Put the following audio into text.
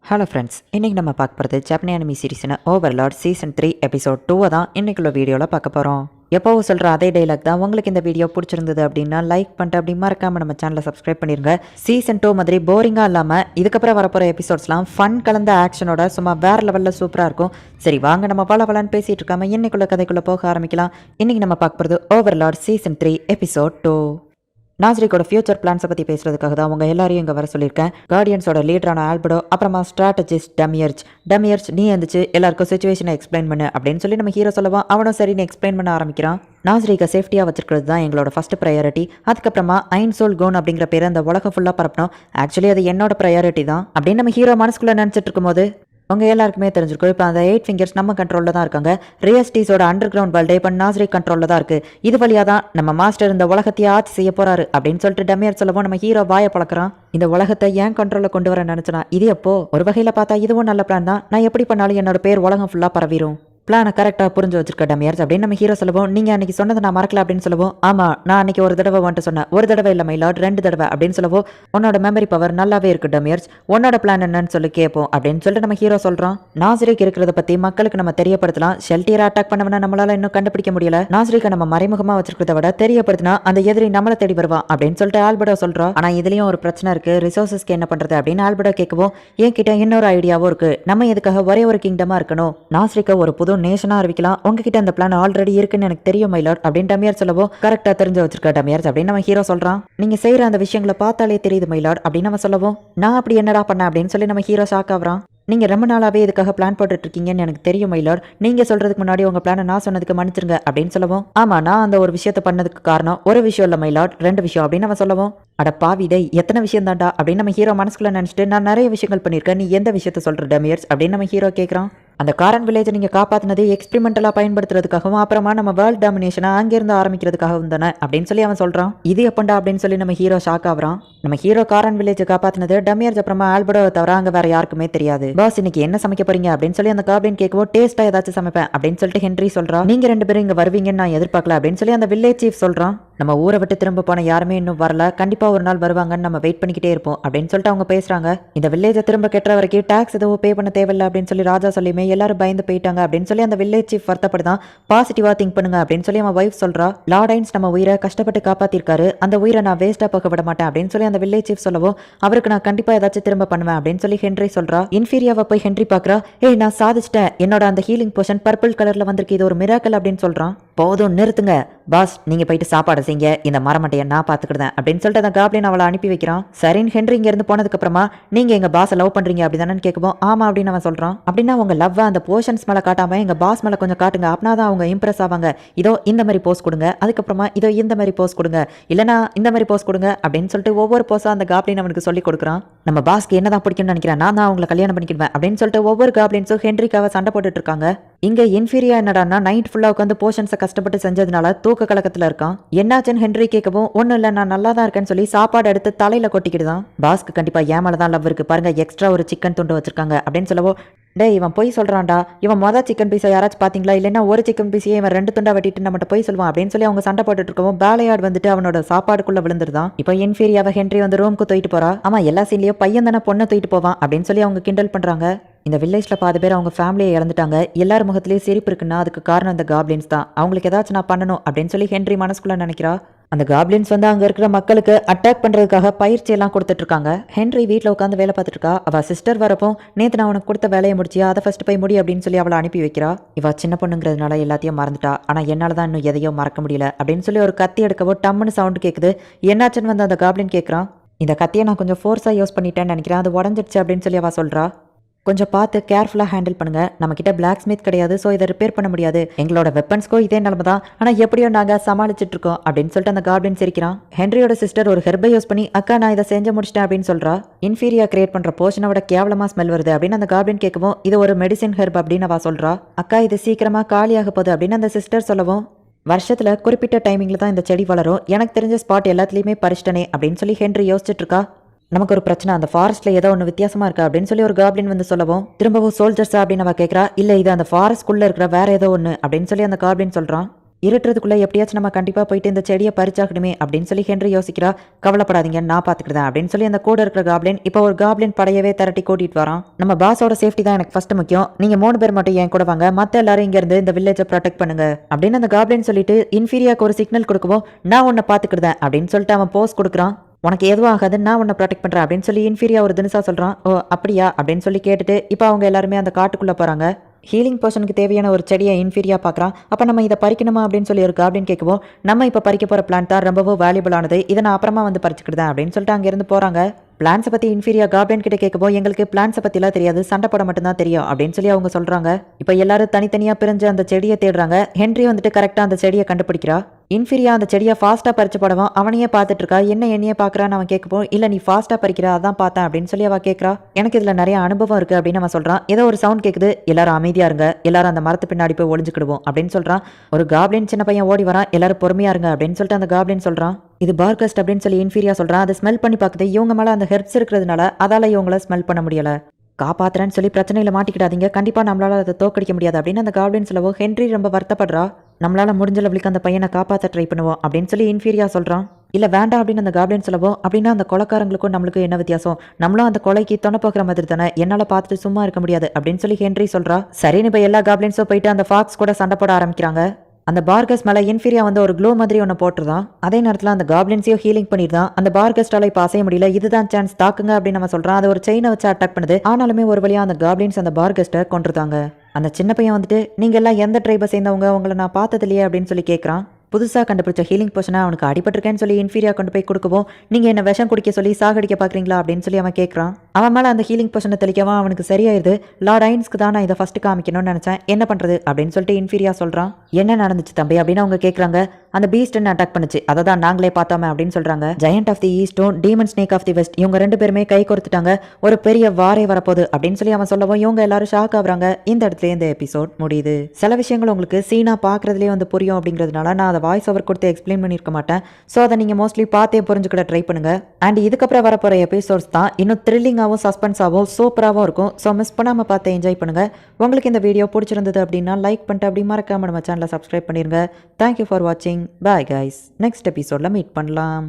Hello friends, இன்றைக்கி நம்ம பார்க்க போகிறது ஜப்பனி அனிமி சீரிஸின ஓவர்லார்ட் சீசன் 3 எபிசோட் 2 தான் இன்றைக்குள்ள வீடியோவில் பார்க்க போகிறோம். எப்போவும் சொல்கிற அதே டைலாக் தான். உங்களுக்கு இந்த வீடியோ பிடிச்சிருந்தது அப்படின்னா லைக் பண்ணிட்டு அப்படி மறக்காமல் நம்ம சேனலை சப்ஸ்கிரைப் பண்ணிடுங்க. சீசன் 2 மாதிரி போரிங்காக இல்லாமல் இதுக்கப்புறம் வரப்போகிற எபிசோட்ஸ்லாம் ஃபன் கலந்த ஆக்ஷனோட சும்மா வேறு லெவலில் சூப்பராக இருக்கும். சரி வாங்க நம்ம பலன்னு பேசிகிட்டு இருக்காமல் இன்னைக்குள்ள கதைக்குள்ளே போக ஆரம்பிக்கலாம். இன்றைக்கி நம்ம பார்க்க போகிறது ஓவர்லார்ட் சீசன் 3 எபிசோட் 2. நாஸ்ரிக்கோட ஃபியூச்சர் பிளான்ஸை பற்றி பேசுறதுக்காக தான் அவங்க எல்லாரையும் இங்கே வர சொல்லியிருக்கேன். கார்டியன்ஸோட லீடரான ஆல்பர்டோ, அப்புறமா ஸ்ட்ராட்டஜிஸ்ட் டமியர்ச் நீ எந்திரிச்சு எல்லாருக்கும் சுச்சுவேஷனை எக்ஸ்பிளைன் பண்ணு அப்படின்னு சொல்லி நம்ம ஹீரோ சொல்லவும் அவனும் சரின்னு எக்ஸ்பிளைன் பண்ண ஆரம்பிக்கிறான். நாஸ்ரிக்கை சேஃப்டியாக வச்சிருக்கிறது தான் எங்களோட ஃபர்ஸ்ட் ப்ரையாரிட்டி. அதுக்கப்புறமா ஐன்சோல் கோன் அப்படிங்கிற பேர் அந்த உலகம் ஃபுல்லாக பரப்பணும். ஆக்சுவலி அது என்னோட ப்ரையாரிட்டி தான் அப்படின்னு நம்ம ஹீரோ மனசுக்குள்ளே நினச்சிட்டு இருக்கும்போது அவங்க எல்லாருக்குமே தெரிஞ்சிருக்கும் இப்போ அந்த 8 ஃபிங்கர்ஸ் நம்ம கண்ட்ரோலில் தான் இருக்காங்க. ரியஸ்டீஸோட அண்டர் கிரவுண்ட் வேர்ல்டு இப்போ நாஸ்ரிக் கண்ட்ரோலில் தான் இருக்குது. இது வழியாக தான் நம்ம மாஸ்டர் இந்த உலகத்தையே ஆட்சி செய்ய போகிறாரு அப்படின்னு சொல்லிட்டு டமியர் சொல்லவும் நம்ம ஹீரோ வாயை பழக்கிறான். இந்த உலகத்தை ஏன் கண்ட்ரோலில் கொண்டு வர நினச்சனா இது எப்போ ஒரு வகையில் பார்த்தா இதுவும் நல்ல பிளான் தான். நான் எப்படி பண்ணாலும் என்னோட பேர் உலகம் ஃபுல்லாக பரவிடும். பிளானை கரெக்டாக புரிஞ்சு வச்சிருக்க டமியர்ஸ் அப்படின்னு நம்ம ஹீரோ சொல்லுவோம். நீங்கள் அன்றைக்கி சொன்னதை நான் மறக்கல அப்படின்னு சொல்லுவோம். ஆமாம், நான் அன்றைக்கி ஒரு தடவை வந்துட்டு சொன்னேன். ஒரு தடவை இல்லை மைலாட், 2 தடவை அப்படின்னு சொல்லுவோம். உன்னோட மெமரி பவர் நல்லாவே இருக்கு டமியர்ஸ். உன்னோட பிளான் என்னன்னு சொல்லி கேட்போம் அப்படின்னு சொல்லிட்டு நம்ம ஹீரோ சொல்கிறோம். நாஸ்ரிக் இருக்கிறத பற்றி மக்களுக்கு நம்ம தெரியப்படுத்தலாம். ஷெல்டியரை அட்டாக் பண்ணவனா நம்மளால இன்னும் கண்டுபிடிக்க முடியல. நாஸ்ரிக்கை நம்ம மறைமுகமாக வச்சிருக்கிறத விட தெரியப்படுத்தினா அந்த எதிரி நம்மளை தேடி வருவான் அப்படின்னு சொல்லிட்டு ஆல்பர்டோ சொல்கிறோம். ஆனால் இதுலேயும் ஒரு பிரச்சனை இருக்குது. ரிசோர்ஸஸ்க்கு என்ன பண்ணுறது அப்படின்னு ஆல்பர்டோ கேட்கவும் என்கிட்ட இன்னொரு ஐடியாவும் இருக்குது. நம்ம எதுக்காக ஒரே ஒரு கிங்டமாக இருக்கணும்? நாஸ்ரிக்கை ஒரு புது நேஷனாக அறிவிக்கலாம். உங்ககிட்ட அந்த பிளான் ஆல்ரெடி இருக்குன்னு எனக்கு தெரியும் மைலாட் அப்படின்னு டமியர் சொல்லவோ கரெக்டா தெரிஞ்சு வச்சிருக்க டமியர்ஸ் அப்படின்னு நம்ம ஹீரோ சொல்றான். நீங்க செய்யற அந்த விஷயங்களை பார்த்தாலே தெரியுது மைலாட் அப்படின்னு நம்ம சொல்லவும் நான் அப்படி என்னடா பண்ண அப்படின்னு சொல்லி நம்ம ஹீரோ ஷாக் ஆகுறான். நீங்கள் ரொம்ப நாளாகவே இதுக்காக பிளான் போட்டுட்டு இருக்கீங்கன்னு எனக்கு தெரியும் மைலாட். நீங்கள் சொல்கிறதுக்கு முன்னாடி உங்கள் பிளானை நான் சொன்னதுக்கு மன்னிச்சிருங்க அப்படின்னு சொல்லவும் ஆமாம், நான் அந்த ஒரு விஷயத்தை பண்ணதுக்கு காரணம் ஒரு விஷயம் இல்லை மைலாட், 2 விஷயம் அப்படின்னு நம்ம சொல்லவும் அட பாவிடை எத்தனை விஷயம் தாண்டா அப்படின்னு நம்ம ஹீரோ மனசுக்குள்ள நினச்சிட்டு நான் நிறைய விஷயங்கள் பண்ணியிருக்கேன், நீ எந்த விஷயத்த சொல்கிற டமியர்ஸ் அப்படின்னு நம்ம ஹீரோ கேட்குறான். அந்த காரன் வில்லேஜை நீங்கள் காப்பாற்றினது எக்ஸ்பெரிமெண்டலாக பயன்படுத்துறதுக்காகவும் அப்புறமா நம்ம வேர்ல்ட் டாமினேஷனை அங்கேருந்து ஆரம்பிக்கிறதுக்காகவும் தானே அப்படின்னு சொல்லி அவன் சொல்கிறான். இது எப்பண்டா அப்படின்னு சொல்லி நம்ம ஹீரோ ஷாக் ஆகுறான். நம்ம ஹீரோ காரன் வில்லேஜை காப்பாற்றினது டமியர்ஸ் அப்புறமா ஆல்பர்டோ தவிர அங்கே வேற யாருக்குமே தெரியாது. பாஸ் இன்னைக்கு என்ன சமைக்க போறீங்க அப்படின்னு சொல்லி அந்த காப்ளின் கேட்கவும் டேஸ்ட்டாக ஏதாச்சும் சமைப்பேன் அப்படின்னு சொல்லிட்டு ஹென்றி சொல்கிறான். நீங்கள் 2 பேரும் இங்கே வருவீங்கன்னு நான் எதிர்பார்க்கல அப்படின்னு சொல்லி அந்த வில்லேஜ் சீஃப் சொல்கிறான். நம்ம ஊரை விட்டு திரும்ப போன யாருமே இன்னும் வரல, கண்டிப்பாக ஒரு நாள் வருவாங்கன்னு நம்ம வெயிட் பண்ணிக்கிட்டே இருப்போம் அப்படின்னு சொல்லிட்டு அவங்க பேசுகிறாங்க. இந்த வில்லேஜை திரும்ப கெட்டுற வரைக்கும் டாக்ஸ் எதுவும் பே பண்ண தேவையில்லை அப்படின்னு சொல்லி ராஜா சொல்லியுமே எல்லாரும் பயந்து போயிட்டாங்க அப்படின்னு சொல்லி அந்த வில்லேஜ் சீஃப் வருத்தப்படுதான். பாசிட்டிவாக திங்க் பண்ணுங்க அப்படின்னு சொல்லி அவன் வைஃப் சொல்கிறா. லார்டைன்ஸ் நம்ம உயிரை கஷ்டப்பட்டு காப்பாற்றிருக்காரு, அந்த உயிரை நான் வேஸ்ட்டாக போக விட மாட்டேன் அப்படின்னு சொல்லி அந்த வில்லேஜ் சீஃப் சொல்லவும் அவருக்கு நான் கண்டிப்பாக ஏதாச்சும் திரும்ப பண்ணுவேன் அப்படின்னு சொல்லி ஹென்றி சொல்கிறா. இன்ஃபீரியாவை போய் ஹென்றி பார்க்குறா. ஏய் நான் சாதிச்சிட்டேன், என்னோட அந்த ஹீலிங் போஷன் பர்பிள் கலரில் வந்திருக்கு, இது ஒரு மிராக்கல் அப்படின்னு சொல்கிறான். போதும் நிறுத்துங்க பாஸ், நீங்கள் போயிட்டு சாப்பாடு செய்யுங்க, இந்த மரமட்டையை நான் பார்த்துக்கிட்டேன் அப்படின்னு சொல்லிட்டு அந்த காப்ளின் அவளை அனுப்பி வைக்கிறான். சரின்னு ஹென்றி இங்கேருந்து போனதுக்கப்புறமா நீங்கள் எங்கள் பாஸை லவ் பண்ணுறீங்க அப்படி தானே கேட்குவோம். ஆமாம் அப்படின்னு அவன் சொல்கிறான். அப்படின்னா உங்கள் லவ்வை அந்த போர்ஷன்ஸ் மேலே காட்டாமல் எங்கள் பாஸ் மேலே கொஞ்சம் காட்டுங்க, அப்படின்னா தான் அவங்க இம்ப்ரெஸ் ஆவாங்க. இதோ இந்த மாதிரி போஸ்ட் கொடுங்க, அதுக்கப்புறமா இதோ இந்த மாதிரி போஸ்ட் கொடுங்க, இல்லைனா இந்த மாதிரி போஸ்ட் கொடுங்க அப்படின்னு சொல்லிட்டு ஒவ்வொரு போஸாக அந்த காப்ளின் அவனுக்கு சொல்லி கொடுக்குறான். நம்ம பாஸ்க்கு என்னதான் பிடிக்கும்னு நினைக்கிறேன், நான் தான் அவங்களை கல்யாணம் பண்ணிக்கிடுவேன் அப்படின்னு சொல்லிட்டு ஒவ்வொரு காப்ளின்ஸும் ஹென்ரிக்காக சண்டை போட்டுட்டு இருக்காங்க. இங்கே இன்ஃபீரியா என்னடான்னா நைட் ஃபுல்லாக உட்காந்து போர்ஷன்ஸை கஷ்டப்பட்டு செஞ்சதுனால தூக்க கலக்கத்தில் இருக்கான். என்னாச்சுன்னு ஹென்றி கேட்கவும் ஒன்றும் இல்லை நான் நல்லா தான் இருக்கேன்னு சொல்லி சாப்பாடு எடுத்து தலையில் கொட்டிக்கிடுதான். பாஸ்க்கு கண்டிப்பாக ஏன் மேலே தான் லவ் இருக்குது பாருங்க, எக்ஸ்ட்ரா ஒரு சிக்கன் துண்டு வச்சிருக்காங்க அப்படின்னு சொல்லவோ டே இவன் போய் சொல்கிறான்டா, இவன் மொதல் சிக்கன் பீஸை யாராச்சும் பார்த்தீங்களா, இல்லைன்னா ஒரு சிக்கன் பீஸையே இவன் 2 துண்டா வெட்டிட்டு நம்மகிட்ட போய் சொல்லுவான் அப்படின்னு சொல்லி அவங்க சண்டை போட்டுட்டு இருக்கவும் பேலையாட் வந்துட்டு அவனோட சாப்பாடுக்குள்ளே விழுந்துருதான். இப்போ இன்ஃபீரியாவை ஹென்றி வந்து ரூமுக்கு தூக்கிட்டு போறா. ஆமாம் எல்லா சீன்லேயும் பையன் தானே பொண்ணை தூக்கிட்டு போவான் அப்படின்னு சொல்லி அவங்க கிண்டல் பண்ணுறாங்க. இந்த வில்லேஜில் பாதி பேர் அவங்க ஃபேமிலியை இழந்துட்டாங்க, எல்லார் முகத்திலேயே சிரிப்பு இருக்குன்னா அதுக்கு காரணம் இந்த காப்ளின்ஸ் தான். அவங்களுக்கு ஏதாச்சும் நான் பண்ணணும் அப்படின்னு சொல்லி ஹென்றி மனசுக்குள்ள நினைக்கிறா. அந்த காப்ளின்ஸ் வந்து அங்கே இருக்கிற மக்களுக்கு அட்டாக் பண்ணுறதுக்காக பயிற்சி எல்லாம் கொடுத்துட்டு இருக்காங்க. ஹென்றி வீட்டில் உட்காந்து வேலை பார்த்துட்டு இருக்கா. அவள் சிஸ்டர் வரப்போ நேற்று நான் உனக்கு கொடுத்த வேலையை முடிச்சியா, அதை ஃபர்ஸ்ட் போய் முடி அப்படின்னு சொல்லி அவளை அனுப்பி வைக்கிறா. இவள் சின்ன பொண்ணுங்கிறதுனால எல்லாத்தையும் மறந்துட்டா, ஆனால் என்னால் தான் இன்னும் எதையோ மறக்க முடியல அப்படின்னு சொல்லி ஒரு கத்தி எடுக்கவோ டம்முன்னு சவுண்டு கேட்குது. என்னாச்சுன்னு வந்து அந்த காப்ளின் கேட்குறான். இந்த கத்தியை நான் கொஞ்சம் ஃபோர்ஸாக யூஸ் பண்ணிட்டேன்னு நினைக்கிறேன், அது உடஞ்சிடுச்சு அப்படின்னு சொல்லி அவள் சொல்கிறா. கொஞ்சம் பார்த்து கேர்ஃபுல்லாக ஹேண்டில் பண்ணுங்க, நம்மக்கிட்ட பிளாக் ஸ்மித் கிடையாது, ஸோ இதை ரிப்பேர் பண்ண முடியாது. எங்களோட வெப்பன்ஸ்க்கும் இதே நிலமை தான், ஆனால் எப்படியோ நாங்கள் சமாளிச்சுட்டு இருக்கோம் அப்படின்னு சொல்லிட்டு அந்த காப்ளின் சிரிக்கிறான். ஹென்ரியோட சிஸ்டர் ஒரு ஹெர்பை யூஸ் பண்ணி அக்கா நான் இதை செஞ்சு முடிச்சிட்டேன் அப்படின்னு சொல்கிறா. இன்ஃபீரியா கிரியேட் பண்ணுற போர்ஷனோட கேவலமாக ஸ்மெல் வருது அப்படின்னு அந்த காப்ளின் கேட்கவும் இது ஒரு மெடிசின் ஹெர்ப் அப்படின்னு அவள் சொல்கிறா. அக்கா இது சீக்கிரமாக காலியாக போகுது அப்படின்னு அந்த சிஸ்டர் சொல்லவும் வருஷத்தில் குறிப்பிட்ட டைமிங்கில் தான் இந்த செடி வளரும், எனக்கு தெரிஞ்ச ஸ்பாட் எல்லாத்துலேயுமே பறிச்சிட்டனே அப்படின்னு சொல்லி ஹென்றி யோசிச்சுட்டு இருக்கா. நமக்கு ஒரு பிரச்சனை, அந்த ஃபாரஸ்ட்டில் ஏதோ ஒன்று வித்தியாசமாக இருக்கா அப்படின்னு சொல்லி ஒரு காப்ளின் வந்து சொல்லவும் திரும்பவும் சோல்ஜர்ஸா அப்படின்னு அவள் கேட்குறா. இல்லை இது அந்த ஃபாரஸ்ட்குள்ளே இருக்கிற வேற ஏதோ ஒன்று அப்படின்னு சொல்லி அந்த காப்ளின் சொல்கிறான். இருட்டுறதுக்குள்ள எப்படியாச்சும் நம்ம கண்டிப்பா போயிட்டு இந்த செடியை பறிச்சாகணுமே அப்படின்னு சொல்லி ஹென்றி யோசிக்கிறா. கவலைப்படாதீங்க, நான் பாத்துக்கிட்டேன் அப்படின்னு சொல்லி அந்த கூட இருக்கிற காப்ளின் இப்போ ஒரு காப்ளின் படையவே திரட்டி கூட்டிட்டு வரான். நம்ம பாஸோட சேஃப்டி தான் எனக்கு ஃபர்ஸ்ட் முக்கியம், நீங்க 3 பேர் மட்டும் என் கூட வாங்க, மத்த எல்லாரும் இங்க இருந்து இந்த வில்லேஜை ப்ரொடெக்ட் பண்ணுங்க அப்படின்னு அந்த காப்ளின் சொல்லிட்டு இன்ஃபீரியாக்கு ஒரு சிக்னல் கொடுக்கவும் நான் உன்னை பாத்துக்கிட்டேன் அப்படின்னு சொல்லிட்டு அவன் போஸ் கொடுக்குறான். உனக்கு எதுவும் ஆகாது, நான் உன்னை ப்ரொடெக்ட் பண்றேன் அப்படின்னு சொல்லி இன்ஃபீரியா ஒரு தினசா சொல்றான். ஓ அப்படியா அப்படின்னு சொல்லி கேட்டுட்டு இப்போ அவங்க எல்லாருமே அந்த காட்டுக்குள்ள போறாங்க. ஹீலிங் போர்ஷனுக்கு தேவையான ஒரு செடியை இன்ஃபீரியா பார்க்குறான். அப்போ நம்ம இதை பறிக்கணுமா அப்படின்னு சொல்லி ஒரு காப்ளின் கேட்குவோம். நம்ம இப்போ பறிக்க போகிற பிளான்ட் தான் ரொம்பவும் வேல்யூபிளானது, இதை நான் அப்புறமா வந்து பறிச்சுக்கிட்டேன் அப்படின்னு சொல்லிட்டு அங்கேருந்து போகிறாங்க. பிளான்ஸை பற்றி இன்ஃபீரியா காப்ளின் கிட்ட கேட்கும்போது எங்களுக்கு பிளான்ஸை பற்றிலாம் தெரியாது, சண்டை போட மட்டும்தான் தெரியும் அப்படின்னு சொல்லி அவங்க சொல்கிறாங்க. இப்போ எல்லாரும் தனித்தனியாக பிரிஞ்சு அந்த செடியை தேடுறாங்க. ஹென்றி வந்துட்டு கரெக்டாக அந்த செடியை கண்டுபிடிக்கிறா. இன்ஃபீரியா அந்த செடியை ஃபாஸ்ட்டாக பறிச்சு போடவும் அவனையே பார்த்துட்டு இருக்கா. என்னையே பார்க்குறான்னு அவன் கேட்கும்போது இல்லை நீ ஃபாஸ்ட்டாக பறிக்கிறா அதான் பார்த்தேன் அப்படின்னு சொல்லி அவள் கேட்குறா. எனக்கு இதில் நிறைய அனுபவம் இருக்குது அப்படின்னு அவன் சொல்கிறான். ஏதோ ஒரு சவுண்ட் கேட்குது, எல்லாரும் அமைதியாக இருங்க, எல்லாரும் அந்த மரத்து பின்னாடி போய் ஒளிஞ்சுக்கிடுவோம் அப்படின்னு சொல்கிறான். ஒரு காப்ளின் சின்ன பையன் ஓடி வரான். எல்லாரும் பொறுமையா இருங்க அப்படின்னு சொல்லிட்டு அந்த காப்ளின் சொல்கிறான். இது பார்கஸ்ட் அப்படின்னு சொல்லி இன்ஃபீரியா சொல்கிறான். அதை ஸ்மெல் பண்ணி பார்க்குது. இவங்க மேலே அந்த ஹெர்ப்ஸ் இருக்கிறதுனால அதால் இவங்கள ஸ்மெல் பண்ண முடியலை. காப்பாத்துறேன்னு சொல்லி பிரச்சனையில மாட்டிக்கிடாதீங்க, கண்டிப்பா நம்மளால அதை தோக்கடிக்க முடியாது அப்படின்னு அந்த காப்ளின் சொல்லவோ ஹென்றி ரொம்ப வருத்தப்படுறா. நம்மளால முடிஞ்ச லெவலுக்கு அந்த பையனை காப்பாற்ற ட்ரை பண்ணுவோம் அப்படின்னு சொல்லி இன்ஃபீரியா சொல்றான். இல்ல வேண்டாம் அப்படின்னு அந்த காப்ளின் சொல்லவோ அப்படின்னா அந்த கொலைக்காரங்களுக்கும் நம்மளுக்கு என்ன வித்தியாசம், நம்மளும் அந்த கொலைக்கு துணை போகிற மாதிரி தானே, என்னால பார்த்துட்டு சும்மா இருக்க முடியாது அப்படின்னு சொல்லி ஹென்றி சொல்றா. சரின்னு இப்ப எல்லா காப்ளின்ஸும் போயிட்டு அந்த ஃபாக்ஸ் கூட சண்டை போட ஆரம்பிக்கிறாங்க. அந்த பார்கஸ் மேலே இன்ஃபீரியா வந்து ஒரு க்ளோ மாதிரி ஒன்று போட்டுருதான். அதே நேரத்தில் அந்த காப்ளின்ஸையும் ஹீலிங் பண்ணிருந்தான். அந்த பார்கஸ்டால இப்போ அசைய முடியல, இதுதான் சான்ஸ், தாக்குங்க அப்படின்னு நம்ம சொல்றான். அது ஒரு செயினை வச்சு அட்டாக் பண்ணுது. ஆனாலுமே ஒரு வழியா அந்த காப்ளின்ஸ் அந்த பார்கஸ்ட்டை கொன்றுதாங்க. அந்த சின்ன பையன் வந்துட்டு நீங்க எல்லாம் எந்த ட்ரைபை சேர்ந்தவங்க, உங்களை நான் பார்த்தது இல்லையே அப்படின்னு சொல்லி கேட்குறான். புதுசாக கண்டுபிடிச்ச ஹீலிங் போர்ஷனை அவனுக்கு அடிபட்டிருக்கேன்னு சொல்லி இன்ஃபீரியா கொண்டு போய் கொடுக்கவும் நீங்கள் என்ன விஷம் குடிக்க சொல்லி சாகடிக்க பார்க்குறீங்களா அப்படின்னு சொல்லி அவன் கேட்குறான். அவன் மேலே அந்த ஹீலிங் போர்ஷனை தெளிக்கவும் அவனுக்கு சரியாயிருது. லார்ட் ஐன்ஸ்க்கு தான் நான் இதை ஃபஸ்ட்டு காமிக்கணும்னு நினச்சேன், என்ன பண்ணுறது அப்படின்னு சொல்லிட்டு இன்ஃபீரியா சொல்கிறான். என்ன நடந்துச்சு தம்பி அப்படின்னு அவங்க கேட்குறாங்க. அந்த பீஸ்ட்னு அட்டாக் பண்ணுச்சு, அதை தான் நாங்களே பார்த்தோமே அப்படின்னு சொல்கிறாங்க. ஜெயண்ட் ஆஃப் தி ஈஸ்டும் demon snake of the west இவங்க 2 பேருமே கை கொடுத்துட்டாங்க, ஒரு பெரிய வாரே வரப்போகுது அப்படின்னு சொல்லி அவன் சொல்லவும் இவங்க எல்லாரும் ஷாக் ஆகுறாங்க. இந்த இடத்துல இந்த எபிசோட் முடியுது. சில விஷயங்கள் உங்களுக்கு சீனா பார்க்குறதுலேயே வந்து புரியும் அப்படிங்கிறதுனால நான் அதை வாய்ஸ் ஓவர் கொடுத்து எக்ஸ்பிளைன் பண்ணியிருக்க மாட்டேன். ஸோ அதை நீங்கள் மோஸ்ட்லி பார்த்தே புரிஞ்சுக்கிட ட்ரை பண்ணுங்க. அண்ட் இதுக்கப்புறம் வரப்போகிற எபிசோட்ஸ் தான் இன்னும் த்ரில்லிங்காகவும் சஸ்பென்ஸாகவும் சூப்பராகவும் இருக்கும். ஸோ மிஸ் பண்ணாமல் பார்த்து என்ஜாய் பண்ணுங்கள். உங்களுக்கு இந்த வீடியோ பிடிச்சிருந்தது அப்படின்னா லைக் பண்ணிட்டு அப்படி மறக்காம நம்ம சேனலை சப்ஸ்கிரைப் பண்ணிருங்க. தேங்க்யூ ஃபார் வாட்சிங். பாய் கைஸ், நெக்ஸ்ட் எபிசோடில் மீட் பண்ணலாம்.